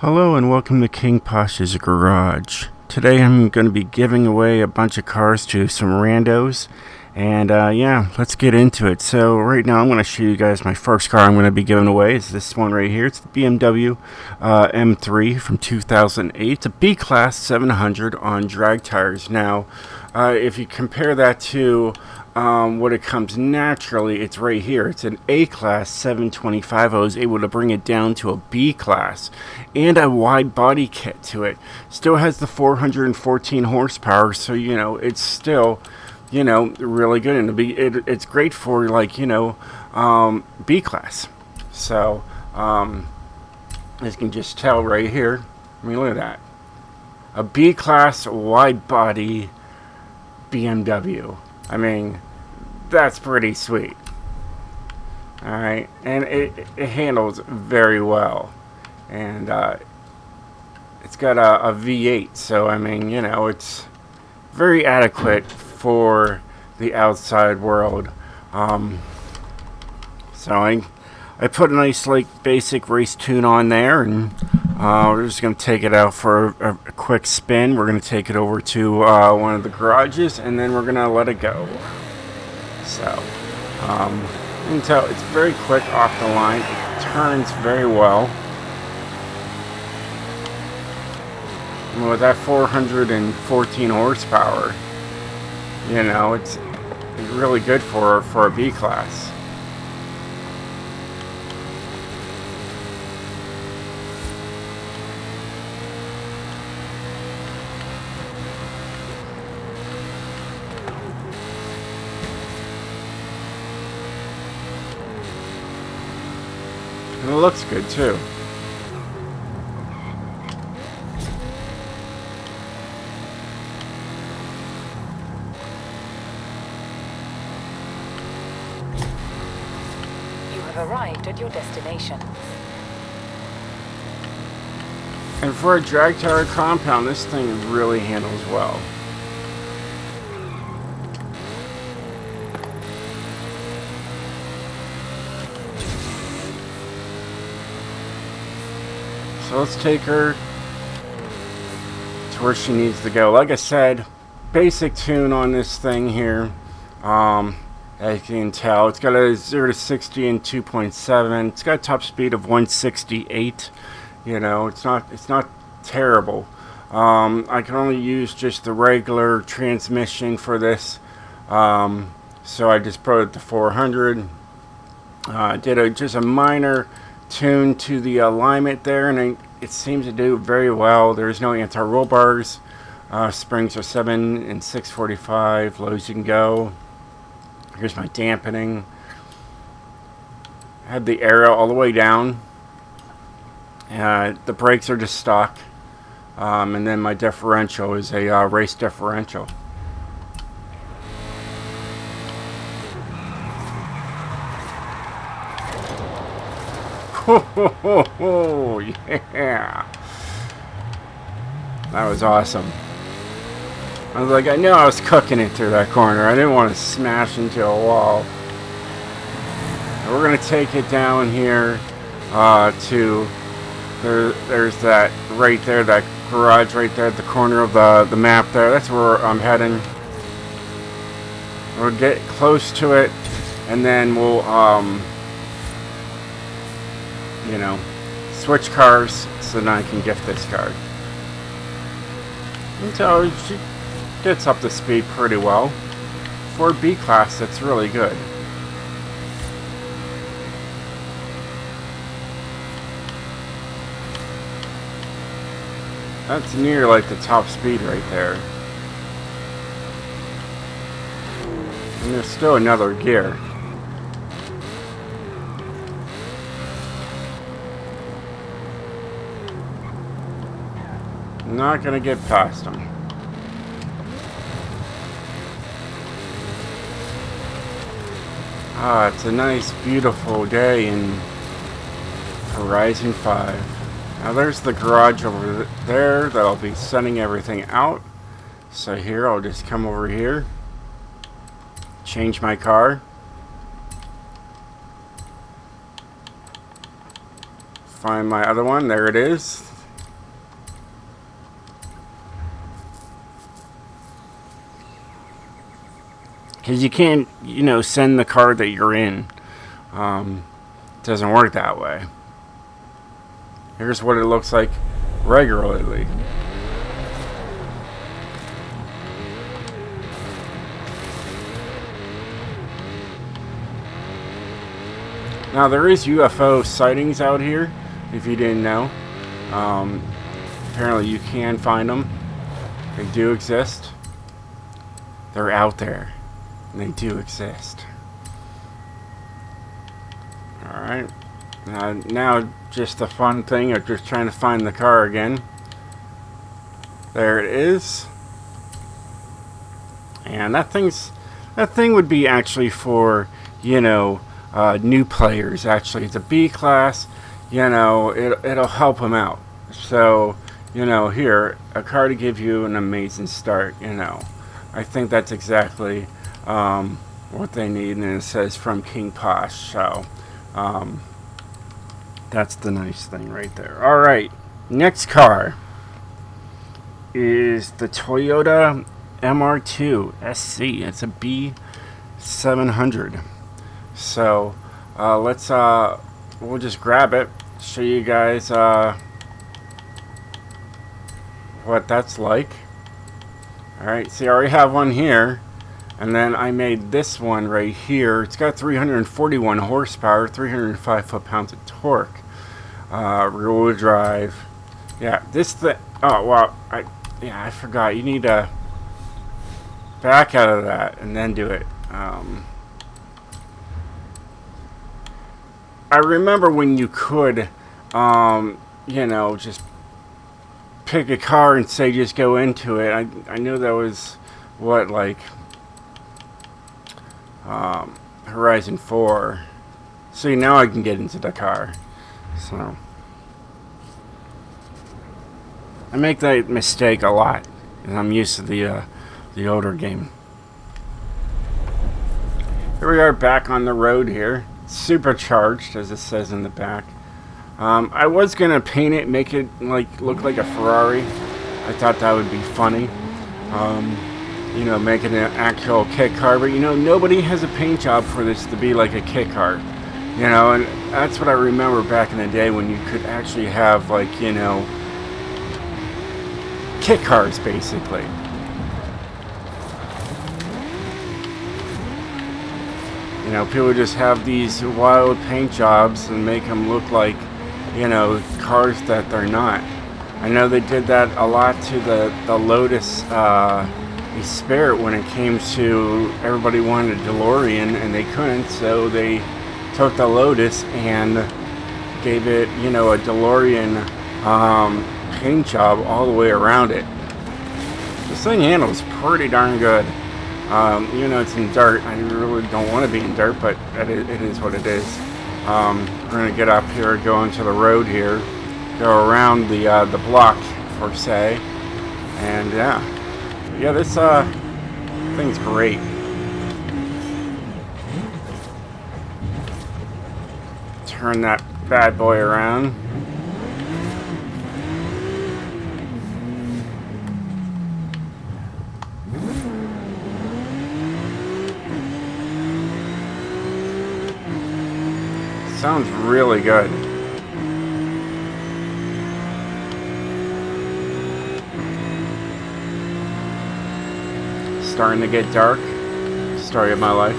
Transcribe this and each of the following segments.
Hello and welcome to King Pasha's Garage. Today I'm going to be giving away a bunch of cars to some randos. And yeah, let's get into it. So right now I'm going to show you guys my first car I'm going to be giving away. Is this one right here. It's the BMW M3 from 2008. It's a B-Class 700 on drag tires. Now, if you compare that to what it comes naturally, it's right here. It's an A-Class 725. I was able to bring it down to a B-Class and a wide body kit to it. Still has the 414 horsepower, so you know it's still really good, and it's great for B class. So as you can just tell right here, I mean, look at that, a B class wide body BMW. I mean, that's pretty sweet. All right, and it handles very well, and it's got a V8, so I mean, it's very adequate for the outside world. So I put a nice basic race tune on there, and we're just going to take it out for a quick spin. We're going to take it over to one of the garages, and then we're going to let it go. So you can tell it's very quick off the line. It turns very well. And with that 414 horsepower, it's really good for a B class. And it looks good too. Arrived at your destination. And for a drag tire compound, this thing really handles well. So let's take her to where she needs to go. Like I said, basic tune on this thing here. As you can tell, it's got a 0 to 60 in 2.7. It's got a top speed of 168. It's not terrible. I can only use just the regular transmission for this, so I just put it to 400. Did just a minor tune to the alignment there, and it seems to do very well. There's no anti-roll bars. Springs are 7 and 645. Low as you can go. Here's my dampening. I have the aero all the way down. The brakes are just stock. And then my differential is a race differential. Oh, yeah. That was awesome. I was like, I knew I was cooking it through that corner. I didn't want to smash into a wall. And we're going to take it down here to... There's that right there, that garage right there at the corner of the map there. That's where I'm heading. We'll get close to it, and then we'll, switch cars so then I can gift this card. And so she gets up to speed pretty well. For B class, that's really good. That's near like the top speed right there. And there's still another gear. Not gonna get past them. It's a nice, beautiful day in Horizon 5. Now there's the garage over there that I'll be sending everything out. So here, I'll just come over here, change my car, find my other one. There it is. because you can't, send the car that you're in. It doesn't work that way. Here's what it looks like regularly. Now there is UFO sightings out here, if you didn't know. Apparently you can find them. They do exist. They're out there. And they do exist. Alright. Now just the fun thing of just trying to find the car again. There it is. And that thing would be actually for, new players. Actually, it's a B class. It'll help them out. So, here, a car to give you an amazing start. I think that's exactly what they need, and it says from King Posh. So, that's the nice thing right there. All right, next car is the Toyota MR2 SC. It's a B700. So we'll just grab it, show you guys what that's like. Alright, see, I already have one here, and then I made this one right here. It's got 341 horsepower, 305 foot-pounds of torque, rear-wheel drive. Yeah, I forgot, you need to back out of that and then do it. I remember when you could, just pick a car and say just go into it. I knew that was Horizon 4. See, now I can get into the car. So I make that mistake a lot, and I'm used to the older game. Here we are back on the road here. Supercharged, as it says in the back. I was gonna paint it, make it look like a Ferrari. I thought that would be funny. Making an actual kit car, but nobody has a paint job for this to be like a kit car. And that's what I remember back in the day when you could actually have kit cars basically. People just have these wild paint jobs and make them look like, cars that they're not. I know they did that a lot to the Lotus Spirit when it came to everybody wanted a DeLorean and they couldn't, so they took the Lotus and gave it, a DeLorean paint job all the way around it. This thing handles pretty darn good. It's in dirt. I really don't want to be in dirt, but it is what it is. We're going to get up here, go into the road here, go around the block, per se. And yeah, this thing's great. Turn that bad boy around. Sounds really good. Starting to get dark. Story of my life.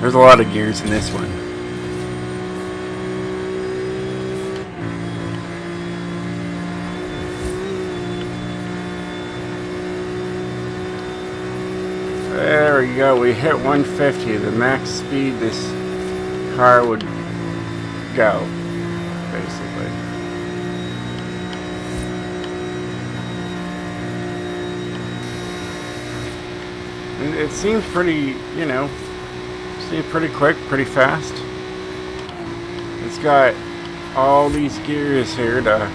There's a lot of gears in this one. There there we go. We hit 150, the max speed this car would go, basically. And it seems pretty, seems pretty quick, pretty fast. It's got all these gears here to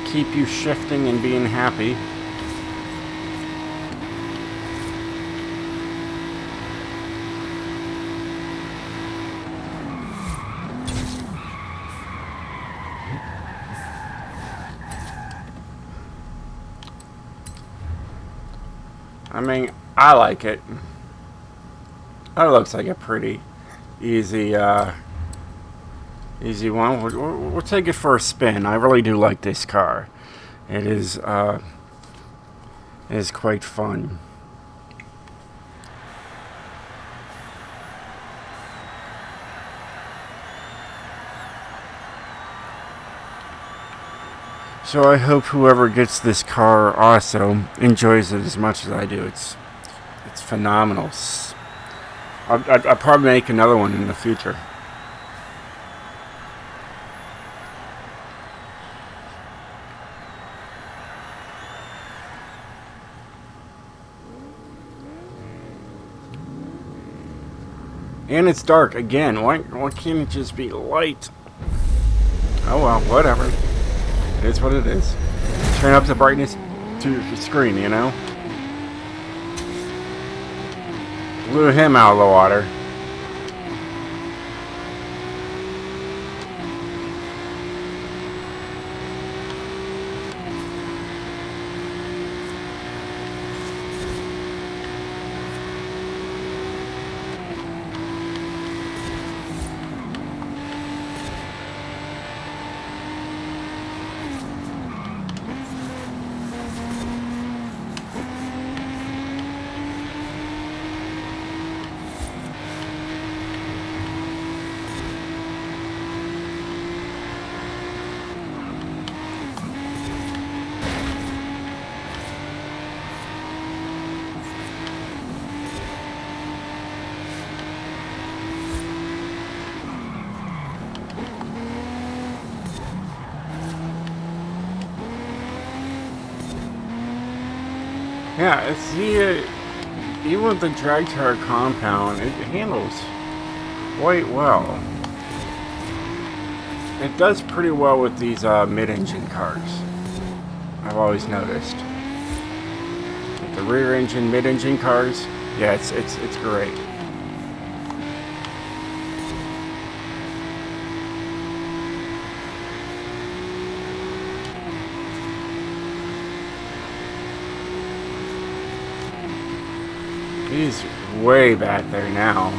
keep you shifting and being happy. I mean, I like it. It looks like a pretty easy easy one. We'll take it for a spin. I really do like this car. It is quite fun. So I hope whoever gets this car also enjoys it as much as I do. It's phenomenal. I'll probably make another one in the future. And it's dark again. Why can't it just be light? Oh well, whatever. It's what it is. Turn up the brightness to your screen, Blew him out of the water. Yeah, it's even with the drag tire compound, it handles quite well. It does pretty well with these mid-engine cars. I've always noticed. With the rear-engine, mid-engine cars, yeah, it's great. He's way back there now.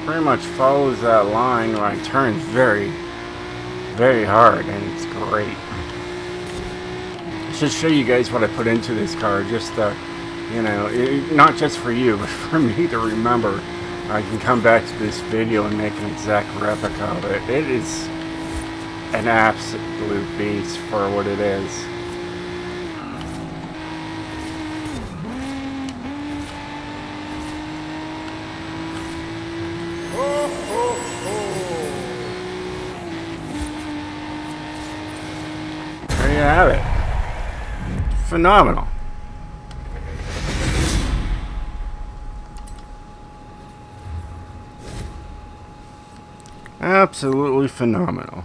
Pretty much follows that line where I turn very, very hard, and it's great. I should show you guys what I put into this car, just not just for you, but for me to remember. I can come back to this video and make an exact replica of it. It is an absolute beast for what it is. There you have it. Phenomenal. Absolutely phenomenal.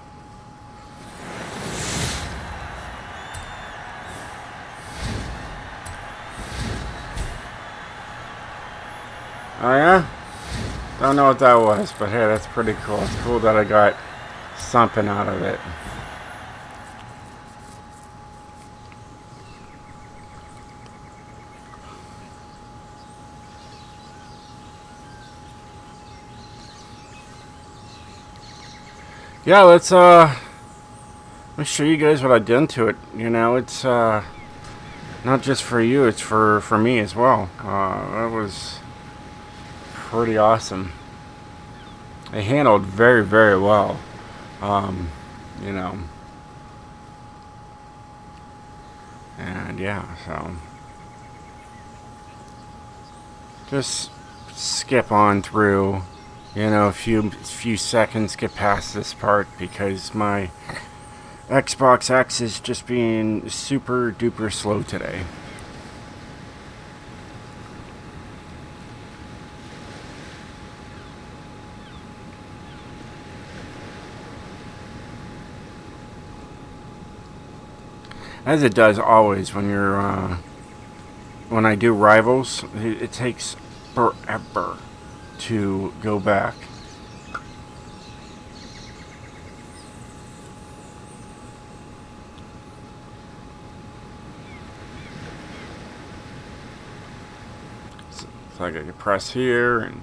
Oh yeah? Don't know what that was, but hey, that's pretty cool. It's cool that I got something out of it. Yeah, let me show you guys what I've done to it. You know, it's not just for you, it's for me as well. That was pretty awesome. It handled very, very well. Um, you know, and yeah, so just skip on through. You know, a few seconds, get past this part because my Xbox X is just being super duper slow today. As it does always when I do rivals, it takes forever to go back. So I got to press here and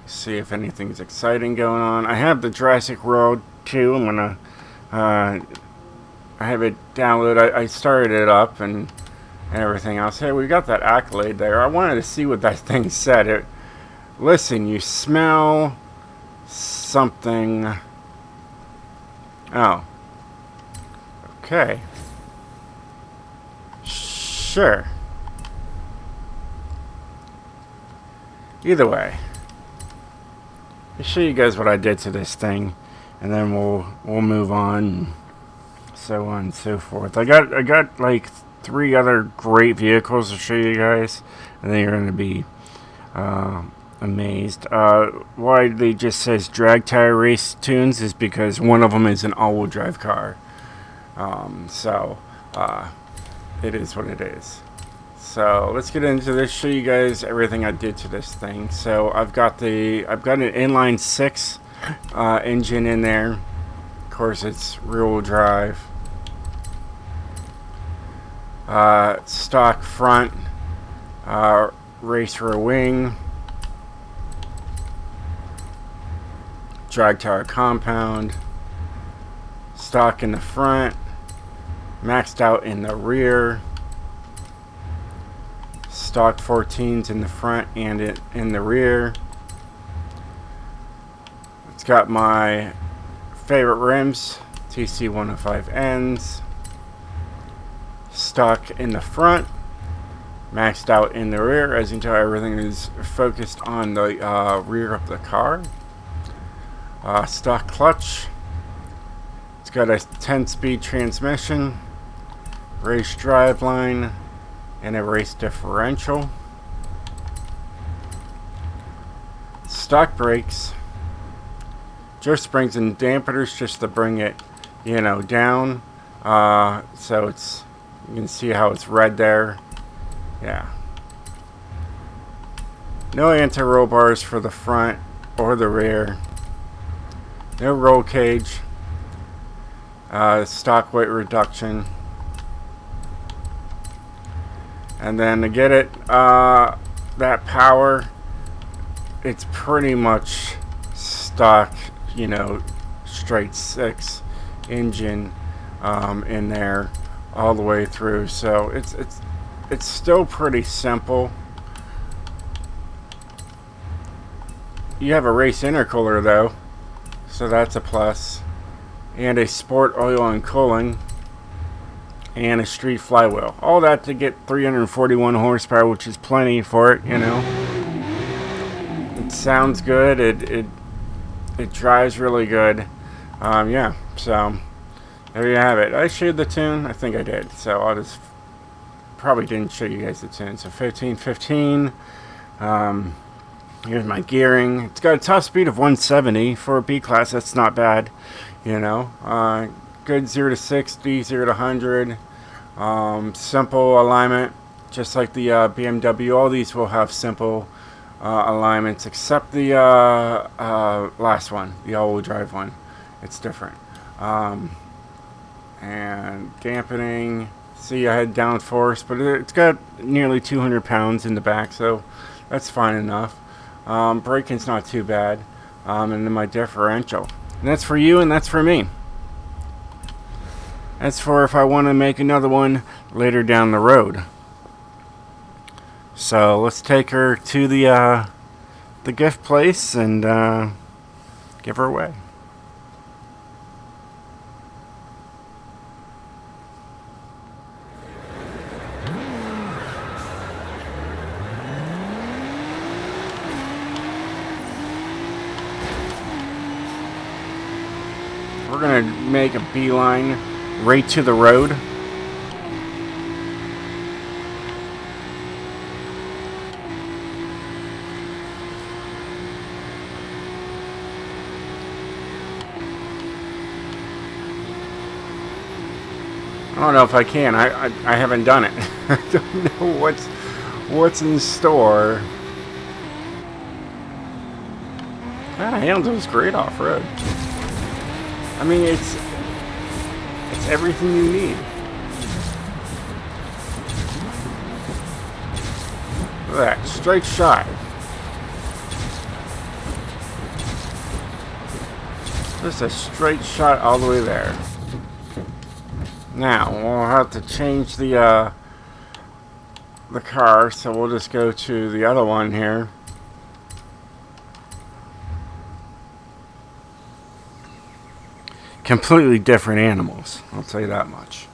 see if anything's exciting going on. I have the Jurassic World 2. I'm gonna I have it downloaded. I started it up and everything else. Hey, we got that accolade there. I wanted to see what that thing said. Listen, you smell something. Oh. Okay. Sure. Either way. I'll show you guys what I did to this thing, and then we'll move on, so on and so forth. I got like 3 other great vehicles to show you guys, and then you're gonna be amazed. Why they just says drag tire race tunes is because one of them is an all-wheel drive car. So it is what it is. So let's get into this. Show you guys everything I did to this thing. So I've got an inline 6 engine in there. Of course, it's rear-wheel drive. Stock front, racer wing, drag tower compound, stock in the front, maxed out in the rear, stock 14s in the front and in the rear. It's got my favorite rims, TC 105Ns, stock in the front, maxed out in the rear. As you can tell, everything is focused on the rear of the car. Stock clutch. It's got a 10-speed transmission, race driveline, and a race differential. Stock brakes, just springs and dampeners just to bring it, down. So you can see how it's red there. Yeah. No anti-roll bars for the front or the rear. No roll cage. Stock weight reduction. And then to get it, that power, it's pretty much stock, straight 6 engine in there all the way through. So it's still pretty simple. You have a race intercooler though, so that's a plus, and a sport oil and cooling, and a street flywheel. All that to get 341 horsepower, which is plenty for it, It sounds good. It drives really good. Yeah, so there you have it. I showed the tune. I think I did. So I'll just probably didn't show you guys the tune. So 1515. Here's my gearing. It's got a top speed of 170 for a B class. That's not bad, Good 0 to 60, 0 to 100. Simple alignment, just like the BMW. All these will have simple alignments, except the last one, the all-wheel drive one. It's different. And dampening. See, I had downforce, but it's got nearly 200 pounds in the back, so that's fine enough. Braking's not too bad. And then my differential. And that's for you and that's for me. That's for if I want to make another one later down the road. So let's take her to the gift place and give her away. We're gonna make a beeline right to the road. I don't know if I can. I haven't done it. I don't know what's in store. That handles great off-road. I mean, it's everything you need. Look at that, straight shot. Just a straight shot all the way there. Now we'll have to change the car, so we'll just go to the other one here. Completely different animals, I'll tell you that much.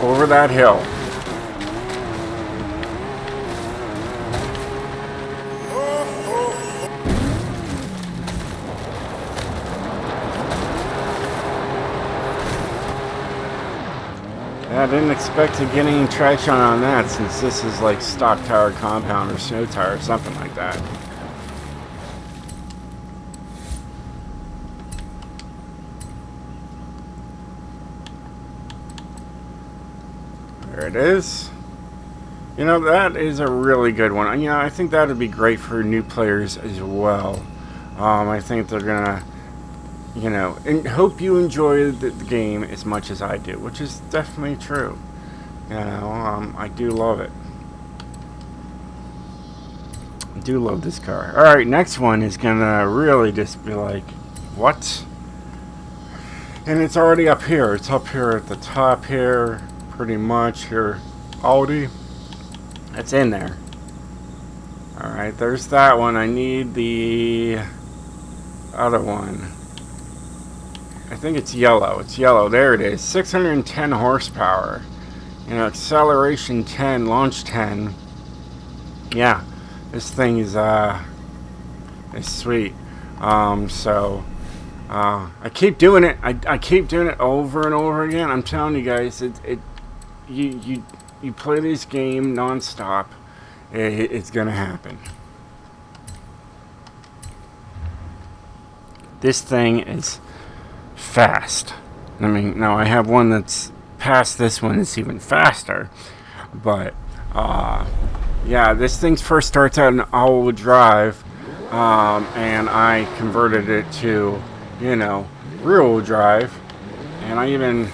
Over that hill. I didn't expect to get any traction on that since this is like stock tire compound or snow tire or something like that. There it is. You know, that is a really good one. You know, I think that would be great for new players as well. I think they're gonna, you know, and hope you enjoy the game as much as I do, which is definitely true. You know, I do love it. I do love this car. Alright, next one is gonna really just be like, what? And it's already up here. It's up here at the top here, pretty much here. Audi. It's in there. Alright, there's that one. I need the other one. I think it's yellow. It's yellow. There it is. 610 horsepower. You know, acceleration 10, launch 10. Yeah, this thing is sweet. I keep doing it. I keep doing it over and over again. I'm telling you guys, you play this game non-stop, it's gonna happen. This thing is fast. I mean, now I have one that's past this one that's even faster, but yeah, this thing first starts out in all-wheel drive, and I converted it to, you know, rear-wheel drive, and I even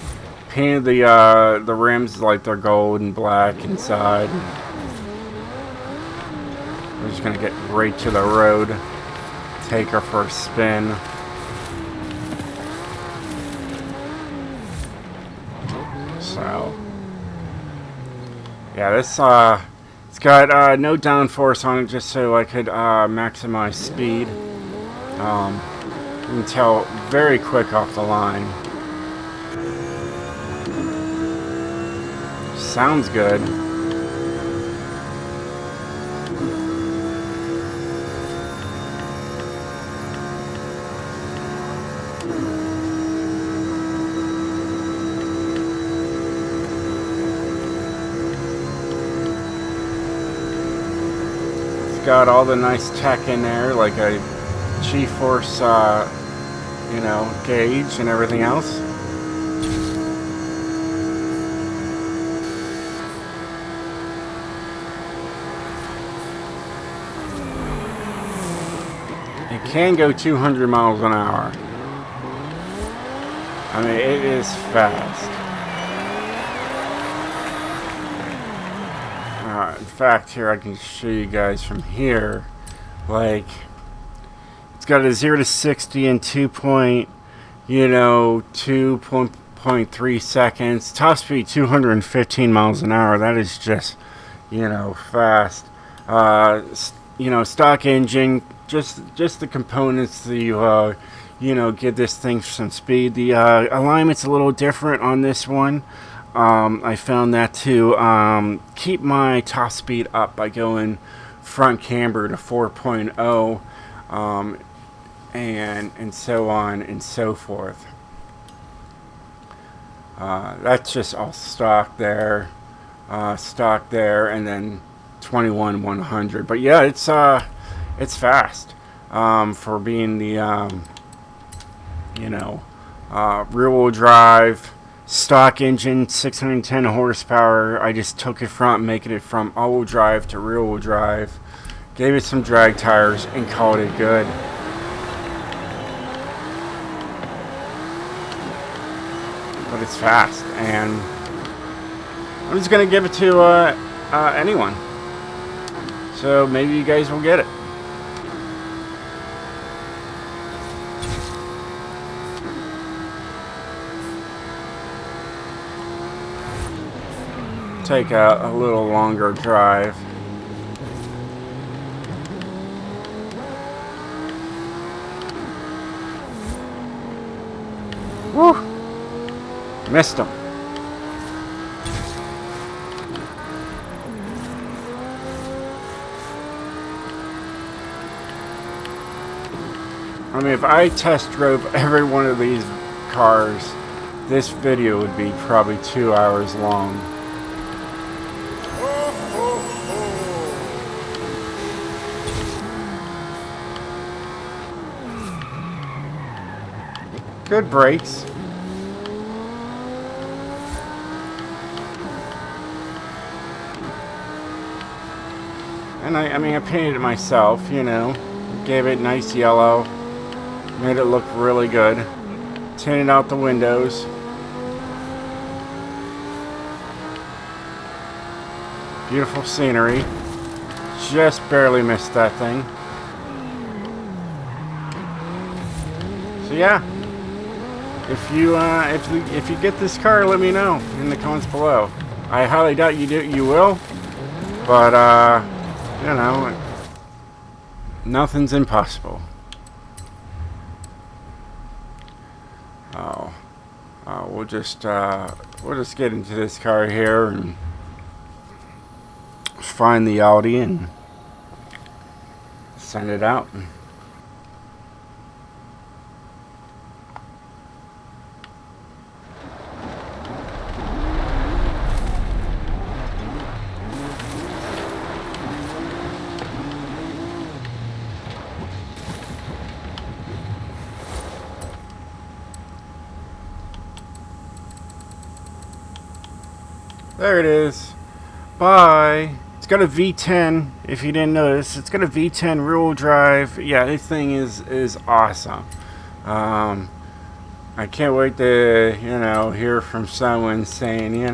painted the rims like they're gold and black inside. We're just gonna get right to the road, take her for a spin. So, yeah, this it's got no downforce on it, just so I could maximize speed. You can tell very quick off the line. Sounds good. Got all the nice tech in there, like a G-force, you know, gauge and everything else. can go 200 miles an hour. I mean, it is fast. In fact, here I can show you guys from here. Like, it's got a 0 to 60 in 2.3 seconds. Top speed 215 miles an hour. That is just, fast. Stock engine. Just the components that give this thing some speed. The alignment's a little different on this one. I found that to keep my top speed up by going front camber to 4.0, and so on and so forth. That's just all stock there, and then 21-100. But yeah, it's fast for being the rear-wheel drive. Stock engine, 610 horsepower. I just took it from making it from all-wheel drive to rear-wheel drive. Gave it some drag tires and called it good. But it's fast, and I'm just gonna give it to anyone. So maybe you guys will get it. Take a little longer drive. Woo! Missed him. I mean, if I test drove every one of these cars, this video would be probably 2 hours long. Good brakes. And I painted it myself, gave it nice yellow, made it look really good, tinted out the windows. Beautiful scenery. Just barely missed that thing. So yeah. If you get this car, let me know in the comments below. I highly doubt you will, but nothing's impossible. We'll just get into this car here and find the Audi and send it out. There it is. Bye. It's got a V10. If you didn't notice, it's got a V10 rear-wheel drive. Yeah, this thing is awesome. I can't wait to hear from someone saying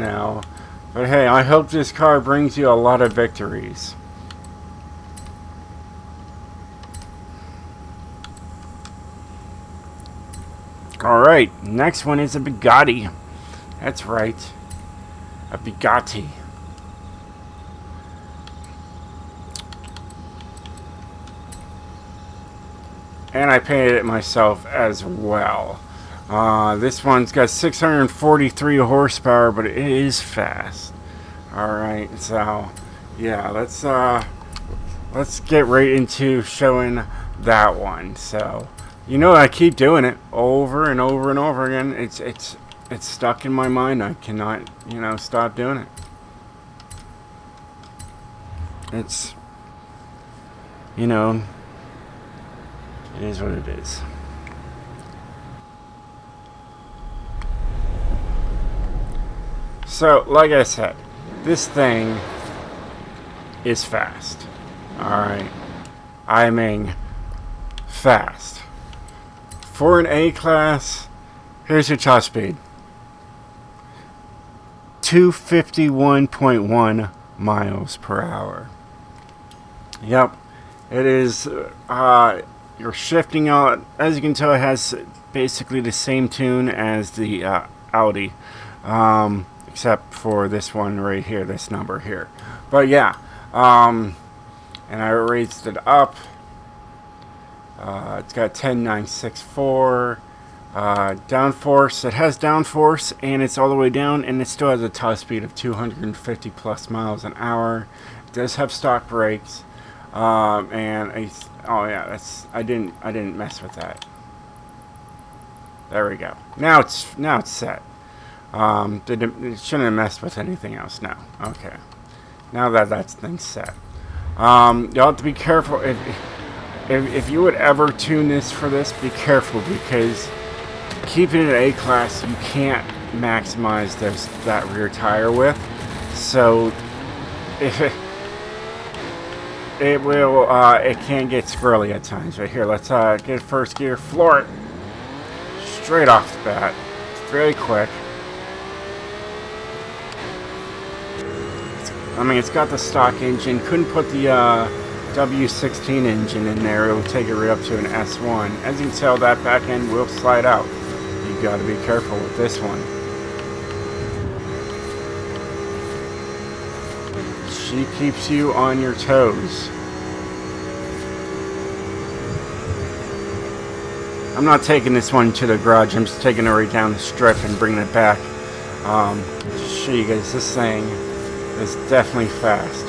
But hey, I hope this car brings you a lot of victories. Alright, next one is a Bugatti. That's right. A Bugatti. And I painted it myself as well. This one's got 643 horsepower, but it is fast. Alright, so yeah, let's get right into showing that one. So I keep doing it over and over and over again. It's stuck in my mind. I cannot, stop doing it. It's, it is what it is. So, like I said, this thing is fast. Alright. I mean, fast. For an A-Class, here's your top speed. 251.1 miles per hour. Yep, it is, you're shifting out, as you can tell, it has basically the same tune as the Audi, except for this one right here, this number here. But yeah, and I raised it up. It's got 10.964 downforce. It has downforce, and it's all the way down, and it still has a top speed of 250 plus miles an hour. It does have stock brakes, and I didn't mess with that. There we go. Now it's set. It shouldn't have messed with anything else. No. Okay. Now that's thing set. You'll have to be careful if you would ever tune this for this. Be careful, because keeping it A-Class, you can't maximize that rear tire width. So if it can get squirrely at times. Right here, let's get first gear, floor it straight off the bat. It's very quick. It's got the stock engine. Couldn't put the W16 engine in there. It'll take it right up to an S1. As you can tell, that back end will slide out. You got to be careful with this one. She keeps you on your toes. I'm not taking this one to the garage. I'm just taking it right down the strip and bringing it back. To show you guys, this thing is definitely fast.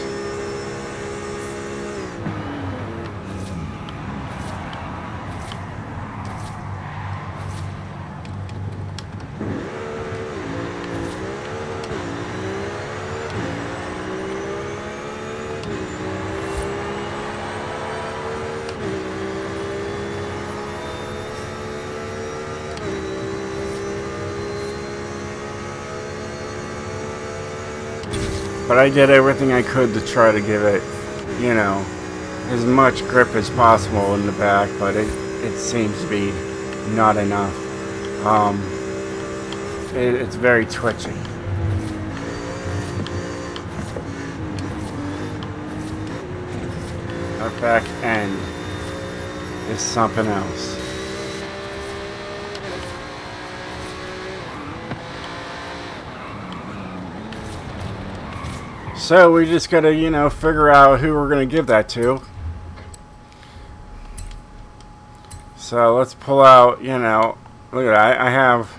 But I did everything I could to try to give it, as much grip as possible in the back, but it seems to be not enough. It's very twitchy. Our back end is something else. So we just gotta, figure out who we're gonna give that to. So let's pull out, look at that. I have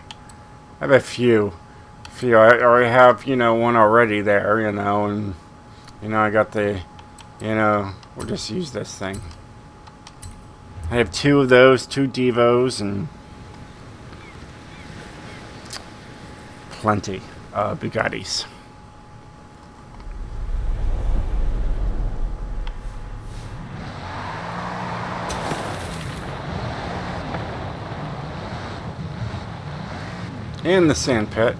a few. I already have, one already there, and I got the, we'll just use this thing. I have two of those, two Devos, and plenty of Bugattis. In the sand pit.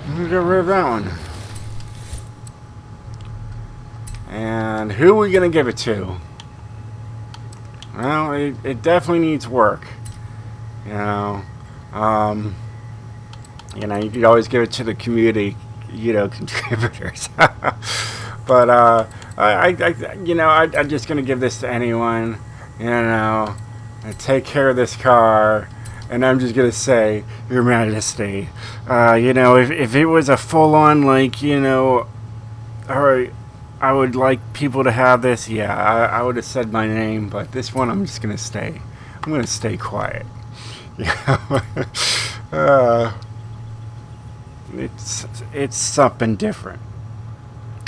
I'm gonna get rid of that one. And who are we gonna give it to? Well, it definitely needs work. You could always give it to the community, contributors. But I'm just gonna give this to anyone, and take care of this car. And I'm just gonna say, Your Majesty, if it was a full-on, alright, I would like people to have this, yeah, I would have said my name, but this one I'm just gonna stay. I'm gonna stay quiet. It's something different.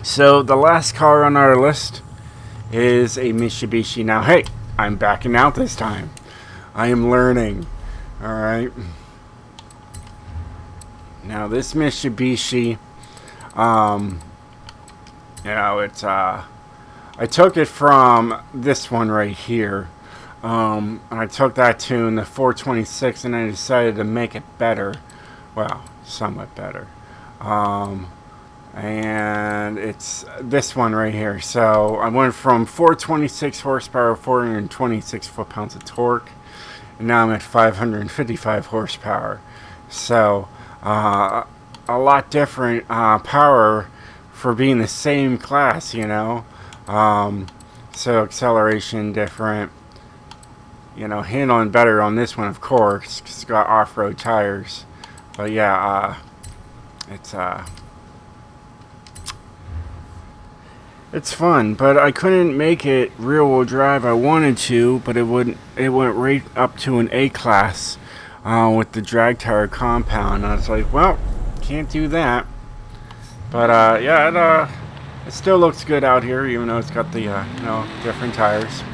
So the last car on our list is a Mitsubishi. Now, hey, I'm backing out this time. I am learning. All right. Now this Mitsubishi, it's I took it from this one right here. And I took that tune, the 426, and I decided to make it better. Well, somewhat better. And it's this one right here. So I went from 426 horsepower, 426 foot-pounds of torque, and now I'm at 555 horsepower. So a lot different power for being the same class, you know. So acceleration different, you know, handling better on this one, of course, because it's got off-road tires. But yeah, it's fun, but I couldn't make it rear-wheel drive. I wanted to, but it went right up to an A class with the drag tire compound. I was like, well, can't do that. But yeah, it still looks good out here, even though it's got the different tires.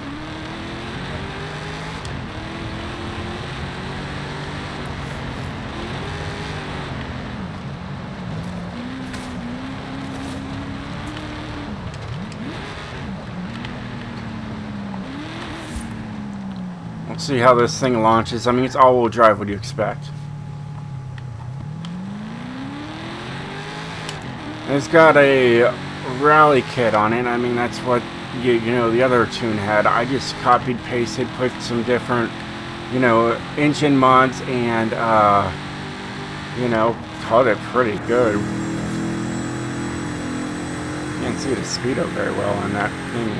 Let's see how this thing launches. I mean, it's all-wheel drive. What do you expect? It's got a rally kit on it. I mean, that's what you know the other tune had. I just copied, pasted, put some different, you know, engine mods, and you know, called it pretty good. You can't see the speedo very well on that thing.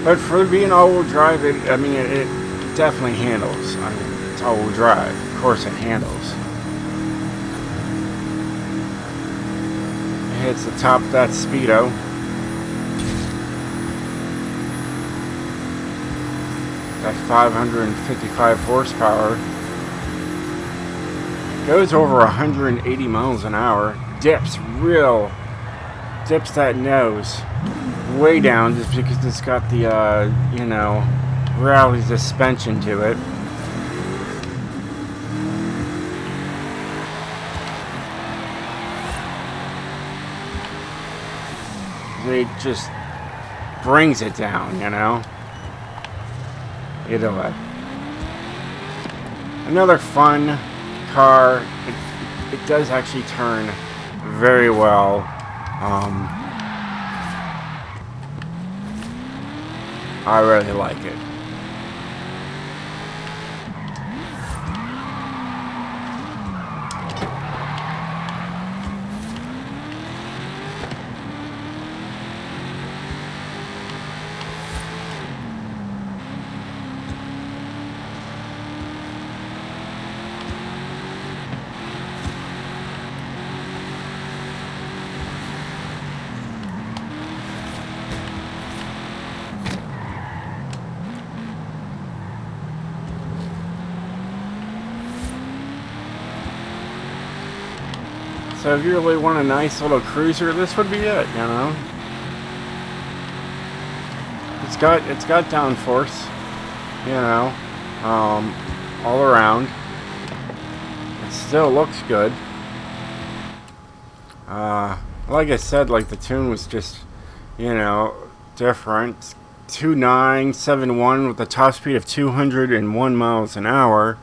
But for being all-wheel drive, it definitely handles. I mean, it's all-wheel drive. Of course it handles. It hits the top of that speedo. Got 555 horsepower. Goes over 180 miles an hour. Dips that nose way down just because it's got the you know, rally suspension to it. It just brings it down, you know. Either way, another fun car. It does actually turn very well. I really like it. So if you really want a nice little cruiser, this would be it, you know. It's got downforce, you know, all around. It still looks good. Like I said, like the tune was just, you know, different. 2.971 with a top speed of 201 miles an hour.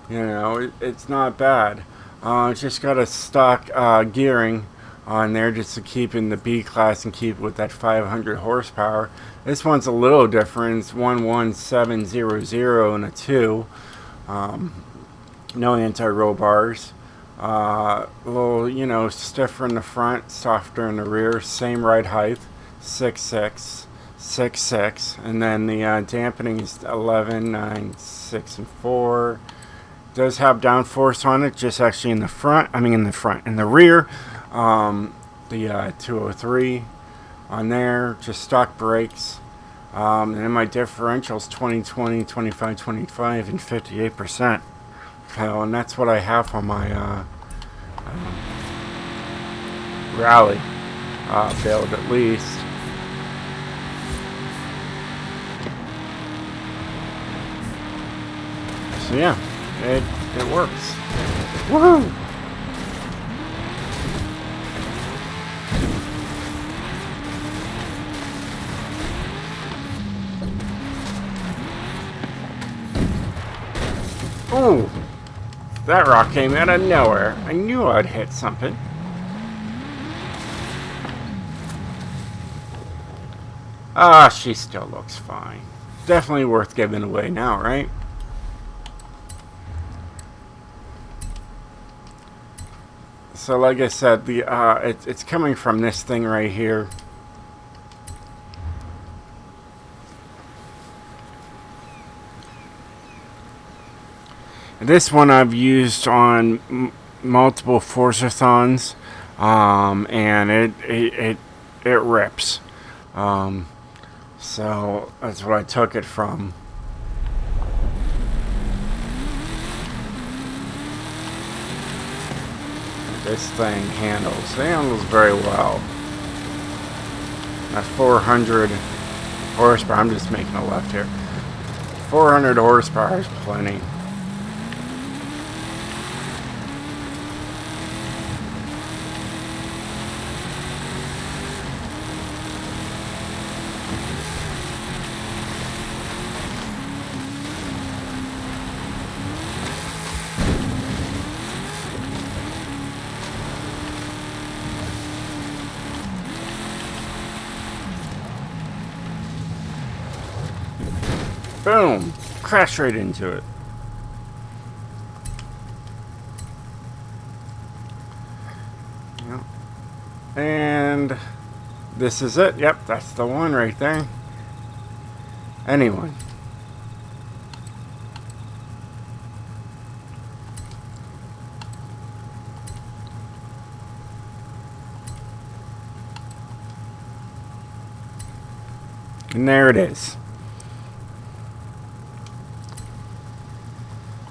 You know, it's not bad. It's just got a stock gearing on there just to keep in the B class and keep with that 500 horsepower. This one's a little different. It's 11700 and a 2. No anti-roll bars. A little, you know, stiffer in the front, softer in the rear. Same ride height, 6.6, 6.6, and then the dampening is 11, 9, 6, and 4. Does have downforce on it, just actually in the front. I mean, in the rear. The 203 on there, just stock brakes. And then my differentials 20, 25, 25, and 58%. So, and that's what I have on my rally build, at least. So yeah, it works. Woohoo! Ooh, that rock came out of nowhere. I knew I'd hit something. Ah, she still looks fine. Definitely worth giving away now, right? So like I said, it's coming from this thing right here. This one I've used on multiple Forzathons, and it rips. So that's what I took it from. This thing handles very well. At 400 horsepower, I'm just making a left here. 400 horsepower is plenty. Boom! Crash right into it. Yep. And this is it. Yep, that's the one right there. Anyway. And there it is.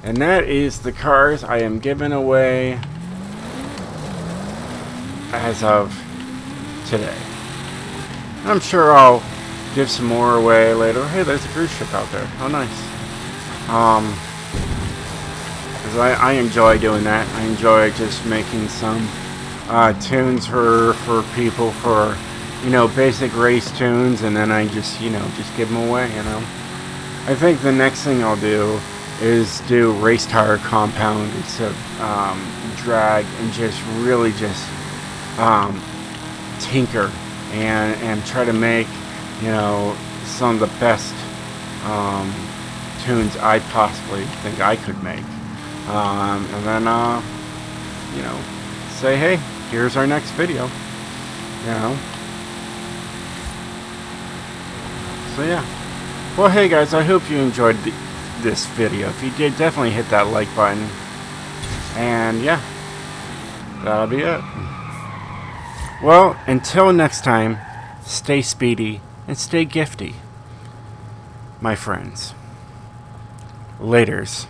And that is the cars I am giving away as of today. I'm sure I'll give some more away later. Hey, there's a cruise ship out there. How nice. Because I enjoy doing that. I enjoy just making some tunes for people for, basic race tunes, and then I just give them away, I think the next thing I'll do is do race tire compound instead of drag, and just really just tinker and try to make some of the best tunes I possibly think I could make, and then say, hey, here's our next video, so yeah. Well, hey guys, I hope you enjoyed this video. If you did, definitely hit that like button. And yeah, that'll be it. Well, until next time, stay speedy and stay gifty, my friends. Laters.